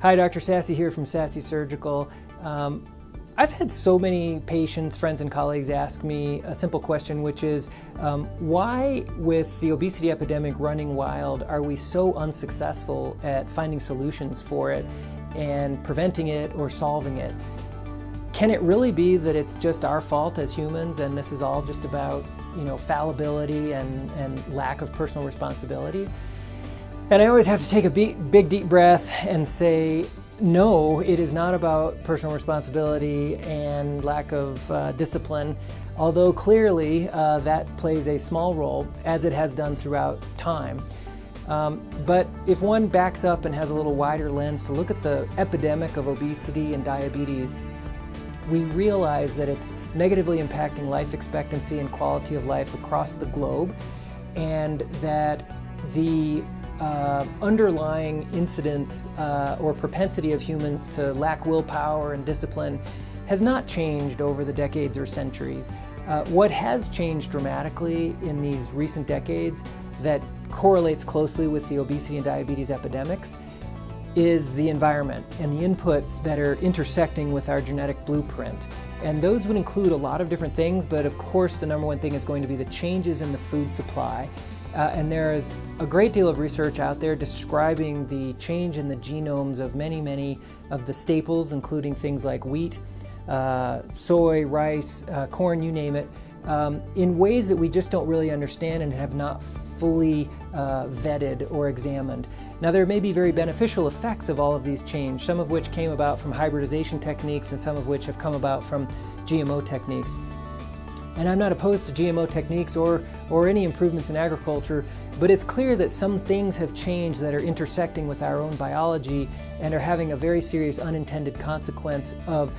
Hi, Dr. Sasse here from Sasse Surgical. I've had so many patients, friends, and colleagues ask me a simple question, which is why, with the obesity epidemic running wild, are we so unsuccessful at finding solutions for it and preventing it or solving it? Can it really be that it's just our fault as humans and this is all just about, fallibility and lack of personal responsibility? And I always have to take a big deep breath and say, no, it is not about personal responsibility and lack of discipline, although clearly that plays a small role, as it has done throughout time. But if one backs up and has a little wider lens to look at the epidemic of obesity and diabetes, we realize that it's negatively impacting life expectancy and quality of life across the globe, and that the underlying incidence or propensity of humans to lack willpower and discipline has not changed over the decades or centuries. What has changed dramatically in these recent decades that correlates closely with the obesity and diabetes epidemics is the environment and the inputs that are intersecting with our genetic blueprint. And those would include a lot of different things, but of course the number one thing is going to be the changes in the food supply. And there is a great deal of research out there describing the change in the genomes of many of the staples, including things like wheat, soy, rice, corn, you name it, in ways that we just don't really understand and have not fully vetted or examined. Now, there may be very beneficial effects of all of these changes, some of which came about from hybridization techniques and some of which have come about from GMO techniques. And I'm not opposed to GMO techniques or any improvements in agriculture, but it's clear that some things have changed that are intersecting with our own biology and are having a very serious unintended consequence of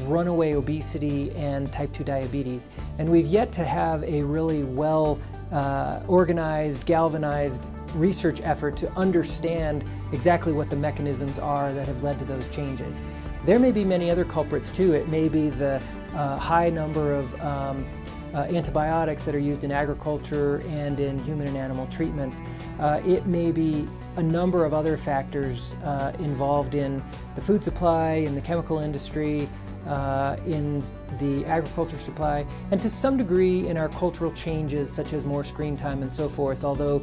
runaway obesity and type 2 diabetes. And we've yet to have a really well organized, galvanized research effort to understand exactly what the mechanisms are that have led to those changes. There may be many other culprits too. It may be the high number of antibiotics that are used in agriculture and in human and animal treatments. It may be a number of other factors involved in the food supply, in the chemical industry, in the agriculture supply, and to some degree in our cultural changes such as more screen time and so forth, although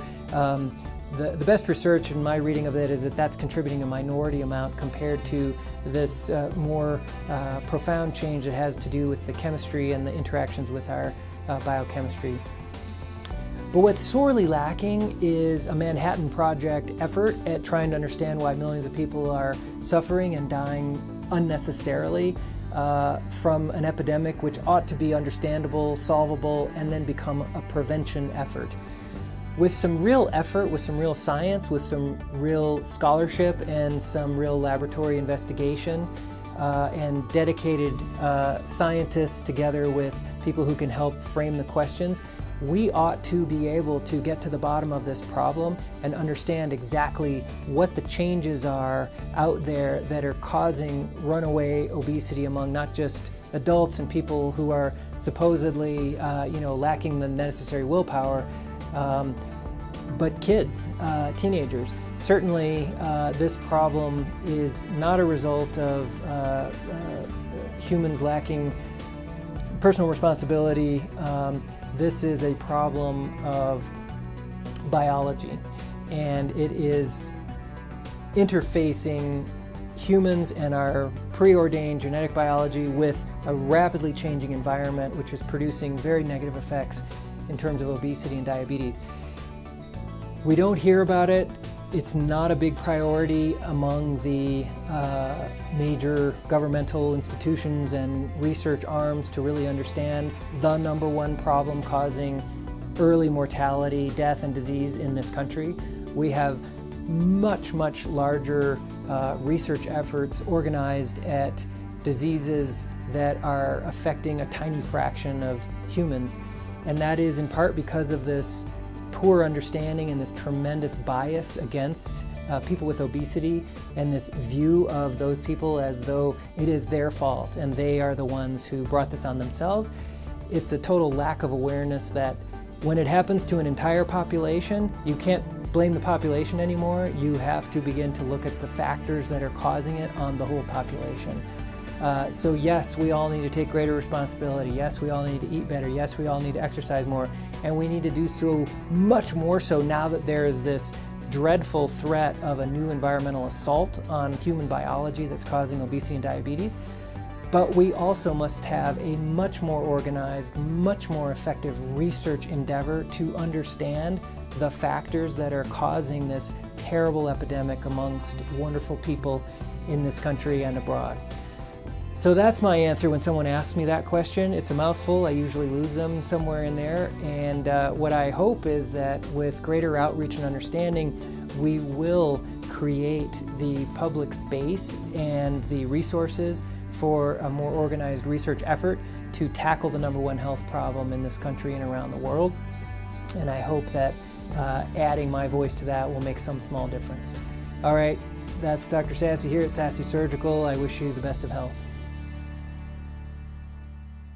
the best research in my reading of it is that that's contributing a minority amount compared to this more profound change that has to do with the chemistry and the interactions with our biochemistry. But what's sorely lacking is a Manhattan Project effort at trying to understand why millions of people are suffering and dying unnecessarily from an epidemic which ought to be understandable, solvable, and then become a prevention effort. With some real effort, with some real science, with some real scholarship and some real laboratory investigation and dedicated scientists together with people who can help frame the questions, we ought to be able to get to the bottom of this problem and understand exactly what the changes are out there that are causing runaway obesity among not just adults and people who are supposedly lacking the necessary willpower, but kids, teenagers. Certainly this problem is not a result of humans lacking personal responsibility. This is a problem of biology, and it is interfacing humans and our preordained genetic biology with a rapidly changing environment, which is producing very negative effects in terms of obesity and diabetes. We don't hear about it. It's not a big priority among the major governmental institutions and research arms to really understand the number one problem causing early mortality, death, and disease in this country. We have much larger research efforts organized at diseases that are affecting a tiny fraction of humans. And that is in part because of this poor understanding and this tremendous bias against people with obesity, and this view of those people as though it is their fault and they are the ones who brought this on themselves. It's a total lack of awareness that when it happens to an entire population, you can't blame the population anymore. You have to begin to look at the factors that are causing it on the whole population. So yes, we all need to take greater responsibility. Yes, we all need to eat better. Yes, we all need to exercise more. And we need to do so much more so now that there is this dreadful threat of a new environmental assault on human biology that's causing obesity and diabetes. But we also must have a much more organized, much more effective research endeavor to understand the factors that are causing this terrible epidemic amongst wonderful people in this country and abroad. So that's my answer when someone asks me that question. It's a mouthful. I usually lose them somewhere in there. And what I hope is that with greater outreach and understanding, we will create the public space and the resources for a more organized research effort to tackle the #1 health problem in this country and around the world. And I hope that adding my voice to that will make some small difference. All right, that's Dr. Sasse here at Sasse Surgical. I wish you the best of health.